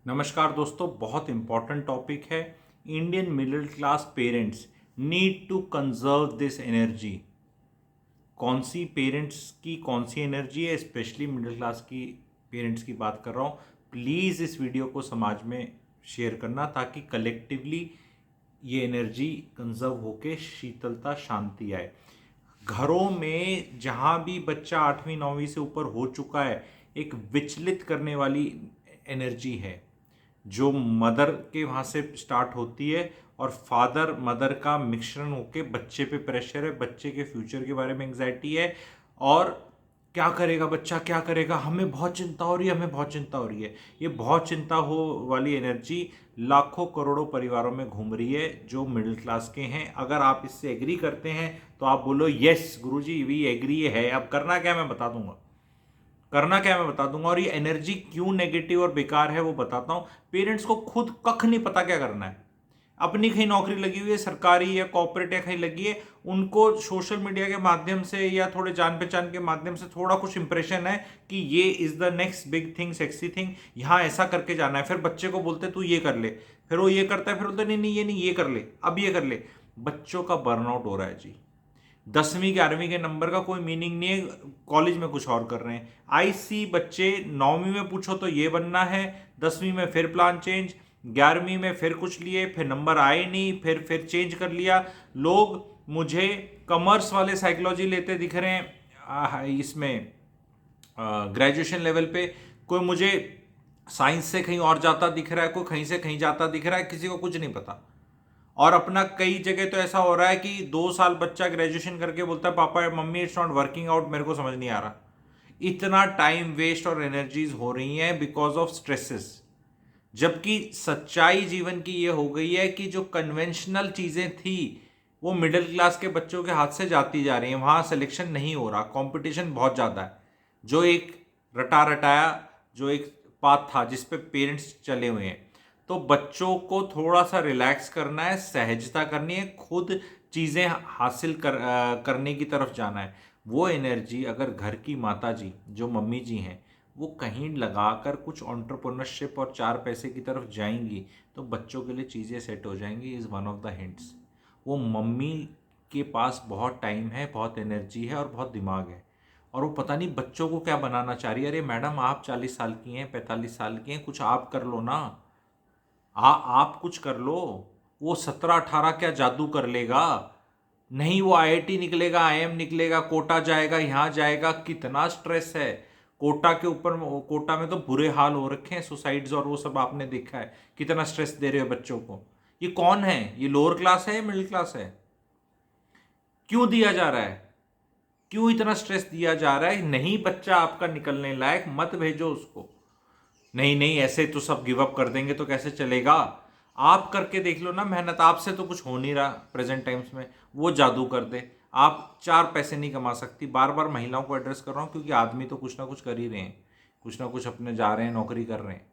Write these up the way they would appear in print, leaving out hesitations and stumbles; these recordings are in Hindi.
नमस्कार दोस्तों, बहुत इम्पॉर्टेंट टॉपिक है। Indian middle class parents need to conserve this energy. कौन सी पेरेंट्स की कौन सी एनर्जी है, स्पेशली मिडिल क्लास की पेरेंट्स की बात कर रहा हूँ। प्लीज़ इस वीडियो को समाज में शेयर करना ताकि कलेक्टिवली ये एनर्जी कंजर्व होके शीतलता शांति आए। घरों में जहाँ भी बच्चा 8वीं 9वीं से ऊपर हो चुका है, एक विचलित करने वाली एनर्जी है जो मदर के वहाँ से स्टार्ट होती है और फादर मदर का मिश्रण होके बच्चे पे प्रेशर है, बच्चे के फ्यूचर के बारे में एंग्जाइटी है। और क्या करेगा बच्चा, क्या करेगा, हमें बहुत चिंता हो रही है, हमें बहुत चिंता हो रही है। ये बहुत चिंता हो वाली एनर्जी लाखों करोड़ों परिवारों में घूम रही है जो मिडिल क्लास के हैं। अगर आप इससे एग्री करते हैं तो आप बोलो यस गुरुजी वी एग्री है। अब करना क्या मैं बता दूंगा, करना क्या मैं बता दूंगा, और ये एनर्जी क्यों नेगेटिव और बेकार है वो बताता हूं। पेरेंट्स को खुद कख नहीं पता क्या करना है। अपनी कहीं नौकरी लगी हुई है, सरकारी या कॉर्पोरेट या कहीं लगी है, उनको सोशल मीडिया के माध्यम से या थोड़े जान पहचान के माध्यम से थोड़ा कुछ इंप्रेशन है कि ये is the next big thing, sexy thing, यहाँ ऐसा करके जाना है। फिर बच्चे को बोलते तू ये कर ले, फिर वो ये करता है, फिर बोलते नहीं नहीं ये नहीं, ये कर ले, अब ये कर ले। बच्चों का बर्नआउट हो रहा है जी। 10वीं 11वीं के नंबर का कोई मीनिंग नहीं है, कॉलेज में कुछ और कर रहे हैं। आई सी बच्चे 9वीं में पूछो तो ये बनना है, 10वीं में फिर प्लान चेंज, 11वीं में फिर कुछ लिए, फिर नंबर आए नहीं, फिर चेंज कर लिया। लोग मुझे कॉमर्स वाले साइकोलॉजी लेते दिख रहे हैं इसमें ग्रेजुएशन लेवल पे। कोई मुझे साइंस से कहीं और जाता दिख रहा है, कोई कहीं से कहीं जाता दिख रहा है, किसी को कुछ नहीं पता। और अपना कई जगह तो ऐसा हो रहा है कि 2 साल बच्चा ग्रेजुएशन करके बोलता है papa mummy it's not working out, मेरे को समझ नहीं आ रहा। इतना टाइम वेस्ट और एनर्जीज हो रही हैं बिकॉज ऑफ स्ट्रेसेस। जबकि सच्चाई जीवन की ये हो गई है कि जो कन्वेंशनल चीजें थी वो मिडिल क्लास के बच्चों के हाथ से जाती जा रही हैं। वहां सिलेक्शन नहीं हो रहा, कंपटीशन बहुत ज्यादा है। जो एक रटा रटाया जो एक पाथ था जिस पे पेरेंट्स चले हुए हैं, तो बच्चों को थोड़ा सा रिलैक्स करना है, सहजता करनी है, खुद चीज़ें हासिल करने की तरफ जाना है। वो एनर्जी अगर घर की माता जी जो मम्मी जी हैं वो कहीं लगाकर कुछ ऑन्टरप्रेन्योरशिप और 4 पैसे की तरफ जाएंगी तो बच्चों के लिए चीज़ें सेट हो जाएंगी। Is one of the hints. वो मम्मी के पास बहुत टाइम है, बहुत एनर्जी है और बहुत दिमाग है, और वो पता नहीं बच्चों को क्या बनाना चाह रही है। अरे मैडम आप 40 साल की हैं, 45 साल की हैं, कुछ आप कर लो ना। आप कुछ कर लो। वो 17 18 क्या जादू कर लेगा? नहीं, वो आईआईटी निकलेगा, आईएम निकलेगा, कोटा जाएगा, यहाँ जाएगा। कितना स्ट्रेस है कोटा के ऊपर। कोटा में तो बुरे हाल हो रखे हैं, सुसाइड्स और वो सब आपने देखा है। कितना स्ट्रेस दे रहे हो बच्चों को। ये कौन है? ये लोअर क्लास है या मिडिल क्लास है? क्यों दिया जा रहा है? क्यों इतना स्ट्रेस दिया जा रहा है? नहीं बच्चा आपका निकलने लायक, मत भेजो उसको। नहीं नहीं ऐसे तो सब गिव अप कर देंगे तो कैसे चलेगा? आप करके देख लो ना मेहनत, आपसे तो कुछ हो नहीं रहा प्रेजेंट टाइम्स में। वो जादू कर दे। आप 4 पैसे नहीं कमा सकती। बार बार महिलाओं को एड्रेस कर रहा हूँ क्योंकि आदमी तो कुछ ना कुछ कर ही रहे हैं, कुछ ना कुछ अपने जा रहे हैं, नौकरी कर रहे हैं।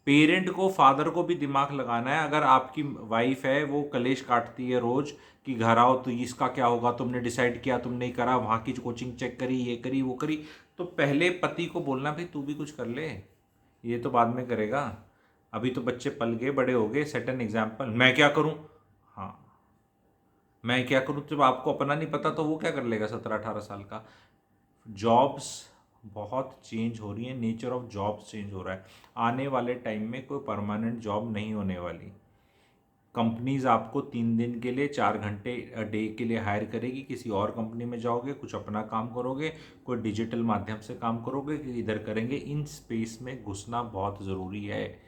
पेरेंट को, फादर को भी दिमाग लगाना है। अगर आपकी वाइफ है वो कलेश काटती है रोज कि घर आओ तो इसका क्या होगा, तुमने डिसाइड किया, तुम नहीं करा, वहाँ की कोचिंग चेक करी, ये करी वो करी, तो पहले पति को बोलना भाई तू भी कुछ कर ले, ये तो बाद में करेगा। अभी तो बच्चे पल गए, बड़े हो गए, सेट एन एग्जाम्पल। मैं क्या करूं? हाँ, मैं क्या करूं? जब आपको अपना नहीं पता तो वो क्या कर लेगा 17 18 साल का? जॉब्स बहुत चेंज हो रही है, नेचर ऑफ जॉब्स चेंज हो रहा है। आने वाले टाइम में कोई परमानेंट जॉब नहीं होने वाली। कंपनीज आपको 3 दिन के लिए 4 घंटे डे के लिए हायर करेगी, किसी और कंपनी में जाओगे, कुछ अपना काम करोगे, कोई डिजिटल माध्यम से काम करोगे कि इधर करेंगे। इन स्पेस में घुसना बहुत ज़रूरी है।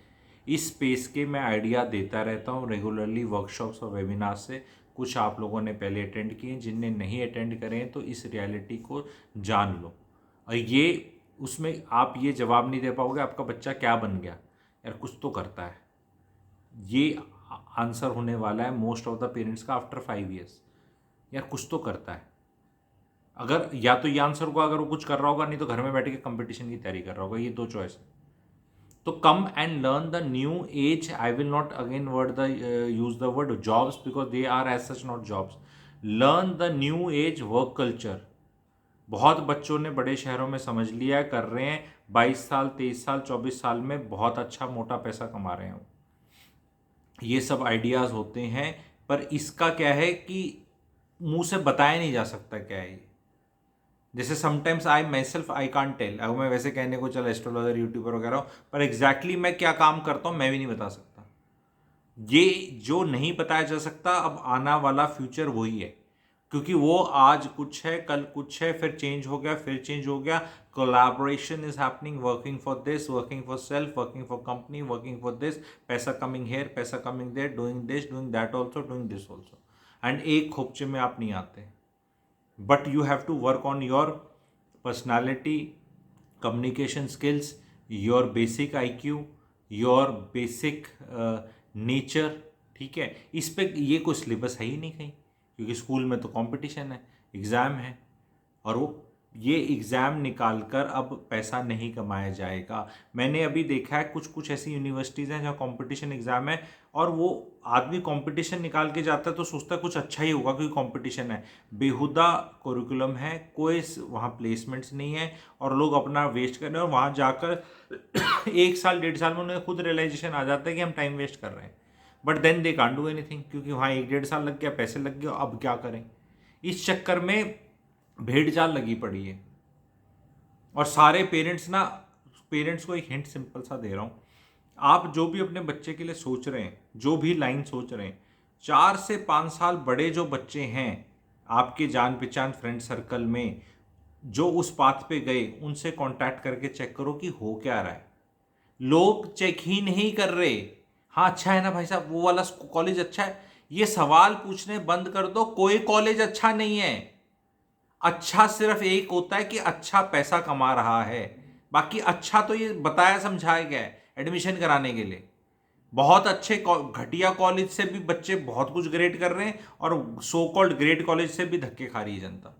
इस स्पेस के मैं आइडिया देता रहता हूँ रेगुलरली, वर्कशॉप्स और वेबिनार से। कुछ आप लोगों ने पहले अटेंड किए, जिनने नहीं अटेंड करे हैं तो इस रियलिटी को जान लो। और ये उसमें आप ये जवाब नहीं दे पाओगे आपका बच्चा क्या बन गया, यार कुछ तो करता है। ये आंसर होने वाला है मोस्ट ऑफ द पेरेंट्स का आफ्टर 5 ईयर्स। यार कुछ तो करता है। अगर या तो ये आंसर होगा अगर वो कुछ कर रहा होगा, नहीं तो घर में बैठ के कंपटीशन की तैयारी कर रहा होगा। ये 2 चॉइस है। तो come and learn the new age. I will not again word the use the word jobs because they are as such not jobs. Learn the new age work culture. बहुत बच्चों ने बड़े शहरों में समझ लिया है, कर रहे हैं। 22 साल, 23 साल, 24 साल में बहुत अच्छा मोटा पैसा कमा रहे हैं। ये सब आइडियाज़ होते हैं, पर इसका क्या है कि मुंह से बताया नहीं जा सकता क्या है ये। जैसे sometimes I myself I can't tell, अगर मैं वैसे कहने को चल एस्ट्रोलॉजर यूट्यूबर वगैरह हूँ, पर एग्जैक्टली मैं क्या काम करता हूँ मैं भी नहीं बता सकता। ये जो नहीं बताया जा सकता, अब आना वाला फ्यूचर वही है, क्योंकि वो आज कुछ है, कल कुछ है, फिर चेंज हो गया, फिर चेंज हो गया। Collaboration is happening, working for this, working for self, working for company, working for this, पैसा कमिंग हेयर, पैसा coming there, doing this, doing that also, doing this also, and एक खोपचे में आप नहीं आते। But you have to work on your personality, communication skills, your basic IQ, your basic nature. ठीक है, इस पे ये कोई सिलेबस है ही नहीं कहीं, क्योंकि स्कूल में तो कंपटीशन है, एग्ज़ाम है, और वो ये एग्ज़ाम निकाल कर अब पैसा नहीं कमाया जाएगा। मैंने अभी देखा है कुछ कुछ ऐसी यूनिवर्सिटीज़ हैं जहाँ कंपटीशन एग्ज़ाम है, और वो आदमी कंपटीशन निकाल के जाता है तो सोचता है कुछ अच्छा ही होगा क्योंकि कंपटीशन है। बेहुदा करिकुलम है, कोई वहाँ प्लेसमेंट्स नहीं है, और लोग अपना वेस्ट कर रहे हैं, और वहाँ जाकर 1 साल 1.5 साल में उन्हें खुद रियलाइजेशन आ जाता है कि हम टाइम वेस्ट कर रहे हैं। But then they can't do anything, क्योंकि वहाँ 1-1.5 साल लग गया, पैसे लग गए, अब क्या करें। इस चक्कर में भेड़ चाल लगी पड़ी है। और सारे पेरेंट्स को एक हिंट सिंपल सा दे रहा हूँ, आप जो भी अपने बच्चे के लिए सोच रहे हैं, जो भी लाइन सोच रहे हैं, 4 से 5 साल बड़े जो बच्चे हैं आपके जान पहचान फ्रेंड सर्कल में, जो उस पाथ पे गए, उनसे कांटेक्ट करके चेक करो कि हो क्या रहा है। लोग चेक ही नहीं कर रहे। हाँ अच्छा है ना भाई साहब, वो वाला कॉलेज अच्छा है, ये सवाल पूछने बंद कर दो। कोई कॉलेज अच्छा नहीं है। अच्छा सिर्फ एक होता है कि अच्छा पैसा कमा रहा है, बाकी अच्छा तो ये बताया समझाया गया है एडमिशन कराने के लिए। बहुत अच्छे घटिया कॉलेज से भी बच्चे बहुत कुछ ग्रेड कर रहे हैं, और सो कॉल्ड ग्रेट कॉलेज से भी धक्के खा रही है जनता।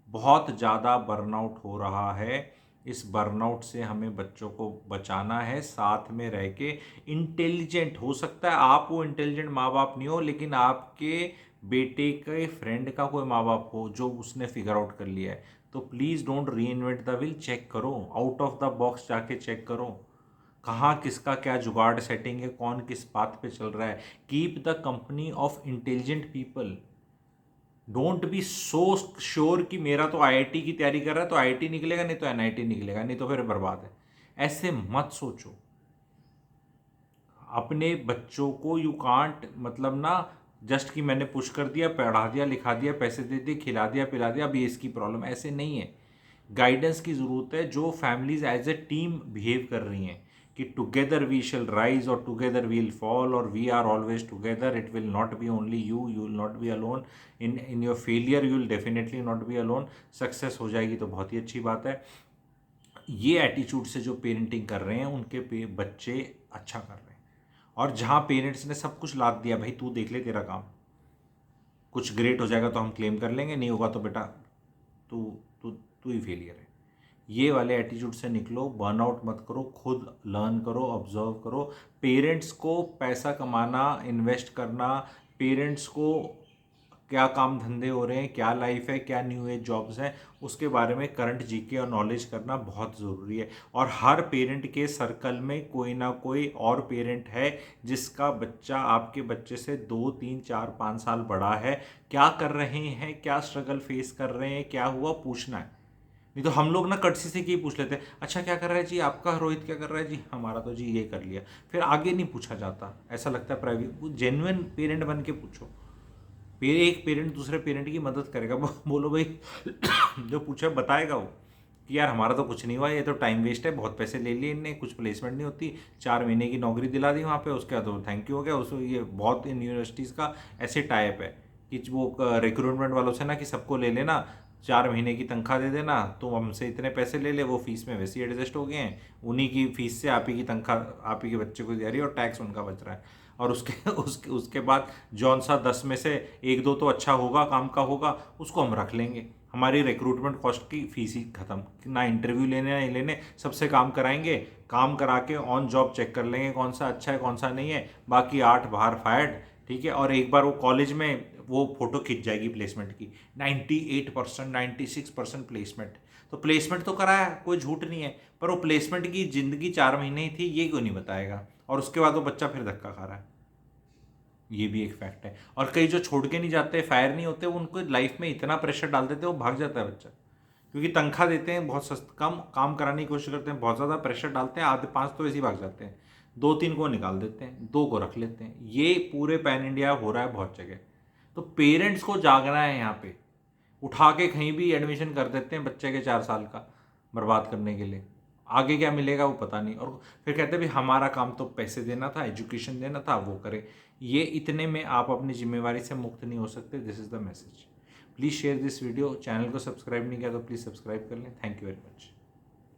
बहुत ज़्यादा बर्नआउट हो रहा है। इस बर्नआउट से हमें बच्चों को बचाना है, साथ में रह के इंटेलिजेंट। हो सकता है आप वो इंटेलिजेंट माँ बाप नहीं हो, लेकिन आपके बेटे के फ्रेंड का कोई माँ बाप हो जो उसने फिगर आउट कर लिया है, तो प्लीज़ डोंट री इन्वेंट द व्हील। चेक करो, आउट ऑफ द बॉक्स जाके चेक करो, कहाँ किसका क्या जुगाड़ सेटिंग है, कौन किस बात पे चल रहा है। Keep the company of intelligent people. Don't be so sure कि मेरा तो आईआईटी की तैयारी कर रहा है तो आईआईटी निकलेगा, नहीं तो एनआईटी निकलेगा, नहीं तो फिर बर्बाद है। ऐसे मत सोचो। अपने बच्चों को यू कांट, मतलब ना जस्ट कि मैंने पुश कर दिया, पढ़ा दिया, लिखा दिया, पैसे दे दिए, खिला दिया, पिला दिया, अब ये इसकी प्रॉब्लम, ऐसे नहीं है। गाइडेंस की ज़रूरत है। जो families as a team behave कर रही हैं कि टुगेदर वी शैल राइज और टुगेदर वी विल फॉल, और we are always together, it will not be only you, you will not be alone in your failure, you will definitely not be alone. Success हो जाएगी तो बहुत ही अच्छी बात है। ये एटीट्यूड से जो पेरेंटिंग कर रहे हैं उनके बच्चे अच्छा कर रहे हैं। और जहाँ पेरेंट्स ने सब कुछ लाद दिया, भाई तू देख ले तेरा काम, कुछ ग्रेट हो जाएगा तो हम क्लेम कर लेंगे, नहीं होगा तो बेटा तू तू तू ही फेलियर है। ये वाले एटीट्यूड से निकलो, बर्नआउट मत करो, खुद लर्न करो, ऑब्जर्व करो। पेरेंट्स को पैसा कमाना, इन्वेस्ट करना, पेरेंट्स को क्या काम धंधे हो रहे हैं, क्या लाइफ है, क्या न्यू एज जॉब्स हैं, उसके बारे में करंट जीके और नॉलेज करना बहुत ज़रूरी है। और हर पेरेंट के सर्कल में कोई ना कोई और पेरेंट है जिसका बच्चा आपके बच्चे से 2, 3, 4, 5 साल बड़ा है। क्या कर रहे हैं, क्या स्ट्रगल फेस कर रहे हैं, क्या हुआ, पूछना है। नहीं तो हम लोग ना कटसी से ही पूछ लेते हैं, अच्छा क्या कर रहा है जी आपका रोहित, क्या कर रहा है जी हमारा, तो जी ये कर लिया, फिर आगे नहीं पूछा जाता। ऐसा लगता है प्राइवेट। जेन्युइन पेरेंट बन के पूछो। एक पेरेंट दूसरे पेरेंट की मदद करेगा। बोलो भाई जो पूछा बताएगा वो कि यार हमारा तो कुछ नहीं हुआ, ये तो टाइम वेस्ट है, बहुत पैसे ले लिए इनने, कुछ प्लेसमेंट नहीं होती, 4 महीने की नौकरी दिला दी वहाँ पे, उसके बाद तो थैंक यू हो गया। उसको ये बहुत इन यूनिवर्सिटीज़ का ऐसे टाइप है कि वो रिक्रूटमेंट वालों से ना कि सबको ले लेना, 4 महीने की तनख्वाह दे देना, तो हमसे इतने पैसे ले ले, वो फीस में वैसे ही एडजस्ट हो गए हैं, उन्हीं की फीस से आप ही की तनख्वाह आप ही के बच्चे को दे रही है, और टैक्स उनका बच रहा है। और उसके बाद जौन सा 10 में से 1-2 तो अच्छा होगा, काम का होगा, उसको हम रख लेंगे। हमारी रिक्रूटमेंट कॉस्ट की फीस ही खत्म, ना इंटरव्यू लेने ना लेने, सबसे काम कराएंगे, काम करा के ऑन जॉब चेक कर लेंगे कौन सा अच्छा है कौन सा नहीं है, बाकी 8 बाहर फायर्ड। ठीक है, और एक बार वो कॉलेज में वो फोटो खिंच जाएगी प्लेसमेंट की, 98%, 96% प्लेसमेंट। तो प्लेसमेंट तो कराया, कोई झूठ नहीं है, पर वो प्लेसमेंट की ज़िंदगी 4 महीने ही थी ये क्यों नहीं बताएगा, और उसके बाद वो बच्चा फिर धक्का खा रहा है। ये भी एक फैक्ट है। और कई जो छोड़ के नहीं जाते, फायर नहीं होते, वो उनको लाइफ में इतना प्रेशर डाल देते हैं, वो भाग जाता है बच्चा, क्योंकि तनख्वाह देते हैं बहुत सस्ता, कम काम कराने की कोशिश करते हैं, बहुत ज़्यादा प्रेशर डालते हैं, आधे 5 तो ऐसे ही भाग जाते हैं, 2-3 को निकाल देते हैं, 2 को रख लेते हैं। ये पूरे पैन इंडिया हो रहा है बहुत जगह। तो पेरेंट्स को जागना है यहाँ पे, उठा के कहीं भी एडमिशन कर देते हैं बच्चे के 4 साल का बर्बाद करने के लिए, आगे क्या मिलेगा वो पता नहीं, और फिर कहते हैं भी हमारा काम तो पैसे देना था, एजुकेशन देना था, वो करे। ये इतने में आप अपनी जिम्मेवारी से मुक्त नहीं हो सकते। This is the message. Please share this video. Channel को सब्सक्राइब नहीं किया तो प्लीज़ सब्सक्राइब कर लें। Thank you very much.